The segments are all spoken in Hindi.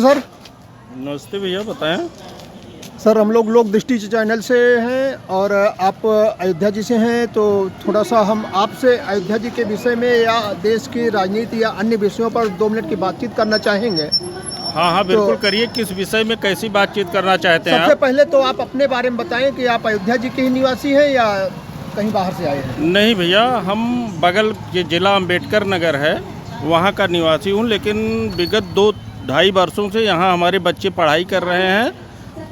सर नमस्ते भैया, बताएं। सर हम लोग दृष्टि चैनल से हैं और आप अयोध्या जी से हैं, तो थोड़ा सा हम आपसे अयोध्या जी के विषय में या देश की राजनीति या अन्य विषयों पर 2 मिनट की बातचीत करना चाहेंगे। हाँ बिल्कुल करिए। किस विषय में कैसी बातचीत करना चाहते हैं सबसे आप? पहले तो आप अपने बारे में बताएं कि आप अयोध्या जी के ही निवासी हैं या कहीं बाहर से आए हैं। नहीं भैया, हम बगल के जिला अम्बेडकर नगर है वहाँ का निवासी हूँ, लेकिन विगत 2-2.5 वर्षों से यहाँ हमारे बच्चे पढ़ाई कर रहे हैं।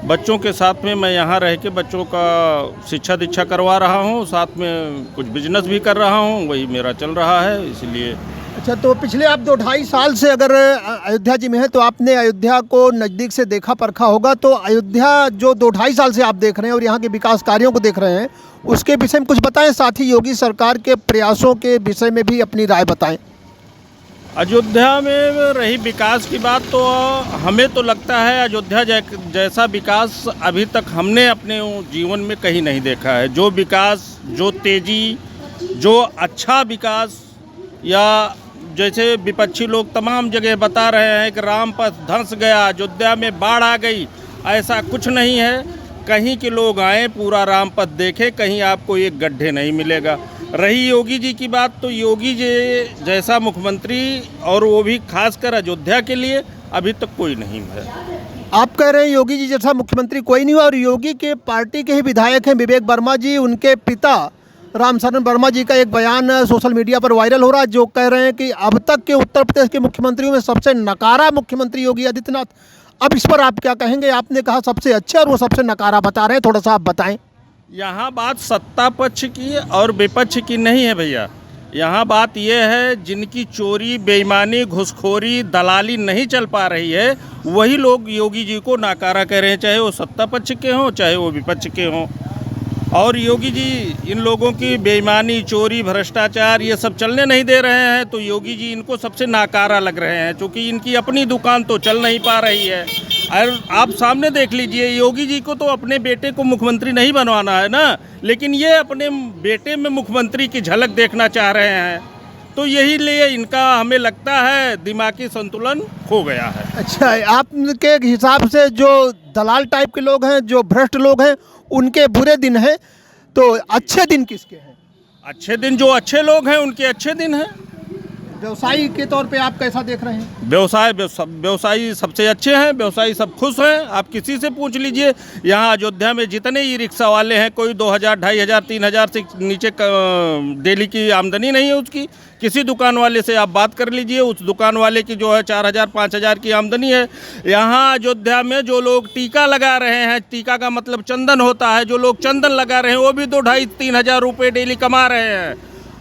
बच्चों के साथ में मैं यहाँ रह के बच्चों का शिक्षा दीक्षा करवा रहा हूँ, साथ में कुछ बिजनेस भी कर रहा हूँ, वही मेरा चल रहा है, इसलिए। अच्छा, तो पिछले आप 2-2.5 साल से अगर अयोध्या जी में है तो आपने अयोध्या को नज़दीक से देखा परखा होगा। तो अयोध्या जो 2-2.5 साल से आप देख रहे हैं और यहाँ के विकास कार्यों को देख रहे हैं, उसके विषय में कुछ बताएं। साथ ही योगी सरकार के प्रयासों के विषय में भी अपनी राय बताएं। अयोध्या में रही विकास की बात, तो हमें तो लगता है अयोध्या जैसा विकास अभी तक हमने अपने जीवन में कहीं नहीं देखा है। जो विकास, जो तेज़ी, जो अच्छा विकास, या जैसे विपक्षी लोग तमाम जगह बता रहे हैं कि राम पथ धंस गया, अयोध्या में बाढ़ आ गई, ऐसा कुछ नहीं है। कहीं के लोग आए, पूरा राम पथ देखें, कहीं आपको एक गड्ढे नहीं मिलेगा। रही योगी जी की बात, तो योगी जी जैसा मुख्यमंत्री, और वो भी खासकर अयोध्या के लिए, अभी तक कोई नहीं है। आप कह रहे हैं योगी जी जैसा मुख्यमंत्री कोई नहीं हुआ, और योगी के पार्टी के ही विधायक हैं विवेक वर्मा जी, उनके पिता रामशरण वर्मा जी का एक बयान सोशल मीडिया पर वायरल हो रहा है, जो कह रहे हैं कि अब तक के उत्तर प्रदेश के मुख्यमंत्रियों में सबसे नकारा मुख्यमंत्री योगी आदित्यनाथ। अब इस पर आप क्या कहेंगे? आपने कहा सबसे अच्छे और वो सबसे नकारा बता रहे हैं, थोड़ा सा आप बताएं। यहाँ बात सत्ता पक्ष की और विपक्ष की नहीं है भैया। यहाँ बात यह है, जिनकी चोरी, बेईमानी, घुसखोरी, दलाली नहीं चल पा रही है, वही लोग योगी जी को नाकारा कह रहे हैं, चाहे वो सत्ता पक्ष के हों, चाहे वो विपक्ष के हों। और योगी जी इन लोगों की बेईमानी, चोरी, भ्रष्टाचार ये सब चलने नहीं दे रहे हैं, तो योगी जी इनको सबसे नाकारा लग रहे हैं, क्योंकि इनकी अपनी दुकान तो चल नहीं पा रही है। और आप सामने देख लीजिए, योगी जी को तो अपने बेटे को मुख्यमंत्री नहीं बनवाना है ना, लेकिन ये अपने बेटे में मुख्यमंत्री की झलक देखना चाह रहे हैं। तो यही लिए इनका हमें लगता है दिमागी संतुलन खो गया है। अच्छा, आपके हिसाब से जो दलाल टाइप के लोग हैं, जो भ्रष्ट लोग हैं, उनके बुरे दिन हैं, तो अच्छे दिन किसके हैं? अच्छे दिन जो अच्छे लोग हैं उनके अच्छे दिन हैं। व्यवसायी के तौर पे आप कैसा देख रहे हैं? व्यवसायी सबसे अच्छे हैं, व्यवसायी सब खुश हैं। आप किसी से पूछ लीजिए, यहाँ अयोध्या में जितने ई रिक्शा वाले हैं, कोई 2,000, 2,500, 3,000 से नीचे डेली की आमदनी नहीं है उसकी। किसी दुकान वाले से आप बात कर लीजिए, उस दुकान वाले की जो है 4,000, 5,000 की आमदनी है। यहाँ अयोध्या में जो लोग टीका लगा रहे हैं, टीका का मतलब चंदन होता है, जो लोग चंदन लगा रहे हैं वो भी 2,500-3,000 रुपये डेली कमा रहे हैं।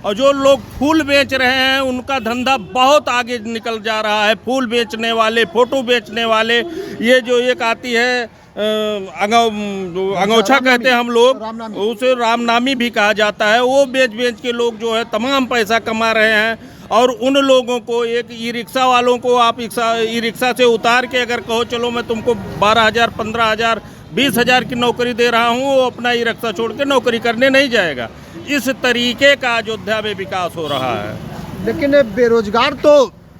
और जो लोग फूल बेच रहे हैं उनका धंधा बहुत आगे निकल जा रहा है। फूल बेचने वाले, फोटो बेचने वाले, ये जो एक आती है अंगोछा कहते हैं हम लोग, उसे रामनामी भी कहा जाता है, वो बेच के लोग जो है तमाम पैसा कमा रहे हैं। और उन लोगों को, एक ई रिक्शा वालों को आप ई रिक्शा से उतार के अगर कहो चलो मैं तुमको 12,000, 15,000, 20,000 की नौकरी दे रहा हूँ, वो अपना ई रिक्शा छोड़ के नौकरी करने नहीं जाएगा। इस तरीके का अयोध्या में विकास हो रहा है। लेकिन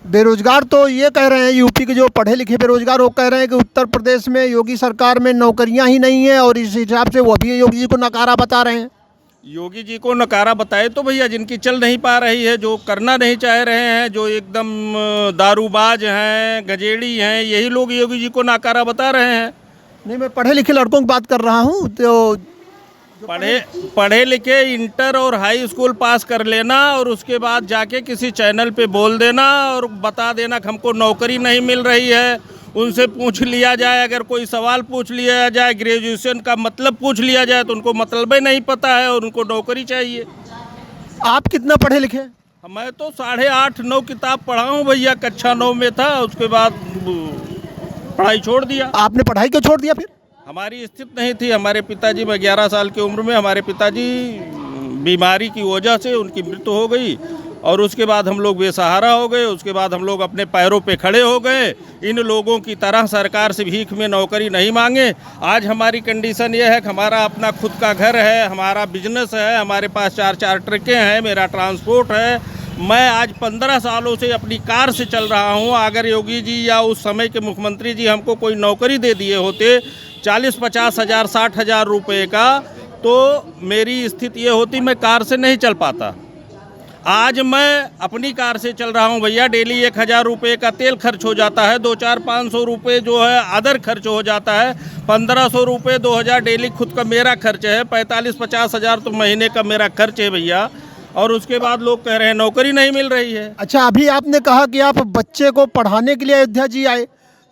बेरोजगार तो ये कह रहे हैं, यूपी के जो पढ़े लिखे बेरोजगार, वो कह रहे हैं कि उत्तर प्रदेश में योगी सरकार में नौकरियां ही नहीं है, और इस हिसाब से वो भी योगी जी को नकारा बता रहे हैं। योगी जी को नकारा बताए तो भैया, जिनकी चल नहीं पा रही है, जो करना नहीं चाह रहे हैं, जो एकदम दारूबाज हैं, गजेड़ी हैं, यही लोग योगी जी को नकारा बता रहे हैं। नहीं, मैं पढ़े लिखे लड़कों की बात कर रहा हूँ। तो पढ़े लिखे इंटर और हाई स्कूल पास कर लेना, और उसके बाद जाके किसी चैनल पे बोल देना और बता देना कि हमको नौकरी नहीं मिल रही है। उनसे पूछ लिया जाए, अगर कोई सवाल पूछ लिया जाए, ग्रेजुएशन का मतलब पूछ लिया जाए, तो उनको मतलब ही नहीं पता है और उनको नौकरी चाहिए। आप कितना पढ़े लिखे? मैं तो 8.5-9 किताब पढ़ा हूँ भैया, कक्षा 9 में था, उसके बाद पढ़ाई छोड़ दिया। आपने पढ़ाई क्यों छोड़ दिया फिर? हमारी स्थिति नहीं थी। हमारे पिताजी, मैं 11 साल की उम्र में हमारे पिताजी बीमारी की वजह से उनकी मृत्यु हो गई, और उसके बाद हम लोग बेसहारा हो गए। उसके बाद हम लोग अपने पैरों पे खड़े हो गए। इन लोगों की तरह सरकार से भीख में नौकरी नहीं मांगे। आज हमारी कंडीशन ये है कि हमारा अपना खुद का घर है, हमारा बिजनेस है, हमारे पास 4 ट्रकें हैं, मेरा ट्रांसपोर्ट है, मैं आज 15 सालों से अपनी कार से चल रहा हूँ। अगर योगी जी या उस समय के मुख्यमंत्री जी हमको कोई नौकरी दे दिए होते 40-50 हज़ार 60 हज़ार रुपये का, तो मेरी स्थिति ये होती मैं कार से नहीं चल पाता। आज मैं अपनी कार से चल रहा हूँ भैया। डेली 1000 रुपये का तेल खर्च हो जाता है, 2-4-500 रुपये जो है अदर खर्च हो जाता है, 1500 रुपये 2000 डेली खुद का मेरा खर्च है, 45-50 हज़ार तो महीने का मेरा खर्च है भैया। और उसके बाद लोग कह रहे हैं नौकरी नहीं मिल रही है। अच्छा, अभी आपने कहा कि आप बच्चे को पढ़ाने के लिए अयोध्या जी आए,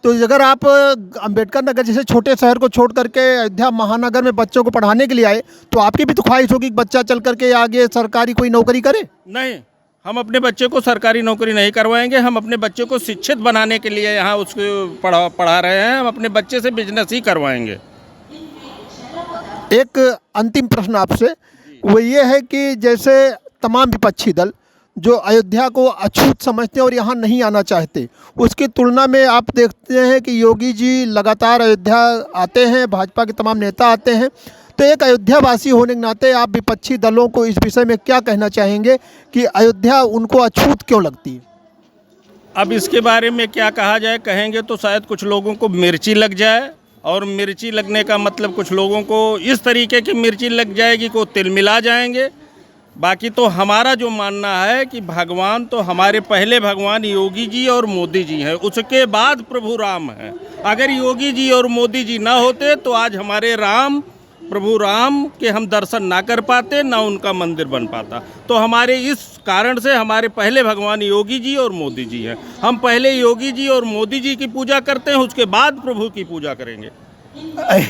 तो अगर आप अंबेडकर नगर जैसे छोटे शहर को छोड़ करके अयोध्या महानगर में बच्चों को पढ़ाने के लिए आए, तो आपकी भी तो ख्वाहिश होगी कि बच्चा चल करके आगे सरकारी कोई नौकरी करे? नहीं, हम अपने बच्चे को सरकारी नौकरी नहीं करवाएंगे। हम अपने बच्चे को शिक्षित बनाने के लिए यहाँ उसको पढ़ा रहे हैं। हम अपने बच्चे से बिजनेस ही करवाएंगे। एक अंतिम प्रश्न आपसे, वो ये है कि जैसे तमाम विपक्षी दल जो अयोध्या को अछूत समझते हैं और यहाँ नहीं आना चाहते, उसकी तुलना में आप देखते हैं कि योगी जी लगातार अयोध्या आते हैं, भाजपा के तमाम नेता आते हैं, तो एक अयोध्यावासी होने के नाते आप विपक्षी दलों को इस विषय में क्या कहना चाहेंगे कि अयोध्या उनको अछूत क्यों लगती है? अब इसके बारे में क्या कहा जाए, कहेंगे तो शायद कुछ लोगों को मिर्ची लग जाए, और मिर्ची लगने का मतलब कुछ लोगों को इस तरीके की मिर्ची लग जाएगी को तिल मिला जाएंगे। बाकी तो हमारा जो मानना है कि भगवान तो हमारे पहले भगवान योगी जी और मोदी जी हैं, उसके बाद प्रभु राम हैं। अगर योगी जी और मोदी जी ना होते तो आज हमारे राम, प्रभु राम के हम दर्शन ना कर पाते, ना उनका मंदिर बन पाता। तो हमारे इस कारण से हमारे पहले भगवान योगी जी और मोदी जी हैं। हम पहले योगी जी और मोदी जी की पूजा करते हैं, उसके बाद प्रभु की पूजा करेंगे।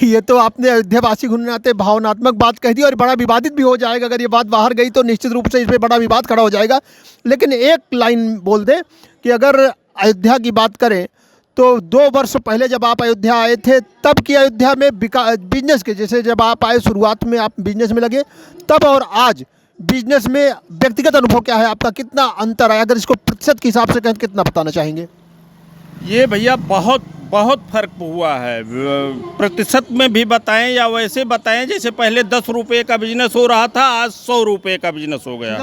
ये तो आपने अयोध्यावासी होने नाते भावनात्मक बात कह दी और बड़ा विवादित भी हो जाएगा। अगर ये बात बाहर गई तो निश्चित रूप से इस पर बड़ा विवाद खड़ा हो जाएगा। लेकिन एक लाइन बोल दें कि अगर अयोध्या की बात करें तो 2 वर्ष पहले जब आप अयोध्या आए थे, तब की अयोध्या में बिजनेस के, जैसे जब आप आए शुरुआत में आप बिजनेस में लगे, तब और आज बिजनेस में व्यक्तिगत अनुभव क्या है आपका? कितना अंतर आया? अगर इसको प्रतिशत के हिसाब से कहें कितना बताना चाहेंगे? ये भैया बहुत बहुत फर्क हुआ है। प्रतिशत में भी बताएं या वैसे बताएं, जैसे पहले 10 रुपये का बिजनेस हो रहा था, आज 100 रुपये का बिजनेस हो गया।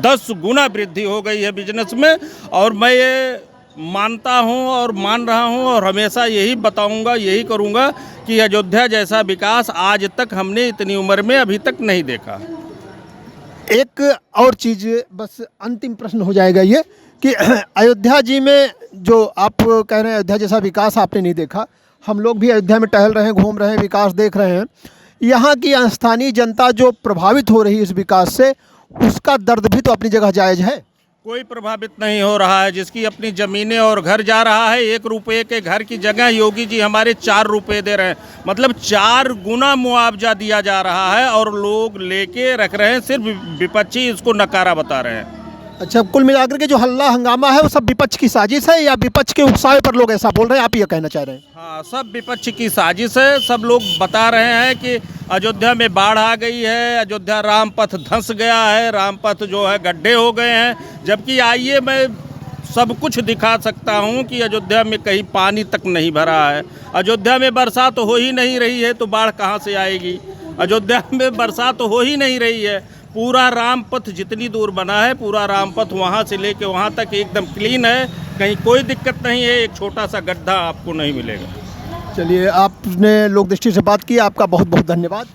10 गुना वृद्धि हो गई है बिजनेस में। और मैं ये मानता हूँ और मान रहा हूँ और हमेशा यही बताऊँगा, यही करूँगा कि अयोध्या जैसा विकास आज तक हमने इतनी उम्र में अभी तक नहीं देखा। एक और चीज़, बस अंतिम प्रश्न हो जाएगा ये कि अयोध्या जी में जो आप कह रहे हैं अयोध्या जैसा विकास आपने नहीं देखा, हम लोग भी अयोध्या में टहल रहे हैं, घूम रहे हैं, विकास देख रहे हैं। यहाँ की स्थानीय जनता जो प्रभावित हो रही है इस विकास से, उसका दर्द भी तो अपनी जगह जायज़ है। कोई प्रभावित नहीं हो रहा है। जिसकी अपनी ज़मीनें और घर जा रहा है, 1 रुपये के घर की जगह योगी जी हमारे 4 रुपये दे रहे हैं, मतलब 4 गुना मुआवजा दिया जा रहा है और लोग लेके रख रहे हैं। सिर्फ विपक्षी इसको नकारा बता रहे हैं। अच्छा, कुल मिलाकर के जो हल्ला हंगामा है वो सब विपक्ष की साजिश है या विपक्ष के उकसावे पर लोग ऐसा बोल रहे हैं, आप ये कहना चाह रहे हैं? हाँ, सब विपक्ष की साजिश है। सब लोग बता रहे हैं कि अयोध्या में बाढ़ आ गई है, अयोध्या रामपथ धंस गया है, रामपथ जो है गड्ढे हो गए हैं। जबकि आइए मैं सब कुछ दिखा सकता हूँ कि अयोध्या में कहीं पानी तक नहीं भरा है। अयोध्या में बरसात हो ही नहीं रही है तो बाढ़ कहाँ से आएगी? अयोध्या में बरसात हो ही नहीं रही है। पूरा रामपथ जितनी दूर बना है, पूरा रामपथ वहाँ से लेके वहाँ तक एकदम क्लीन है, कहीं कोई दिक्कत नहीं है। एक छोटा सा गड्ढा आपको नहीं मिलेगा। चलिए, आपने लोक दृष्टि से बात की, आपका बहुत बहुत धन्यवाद।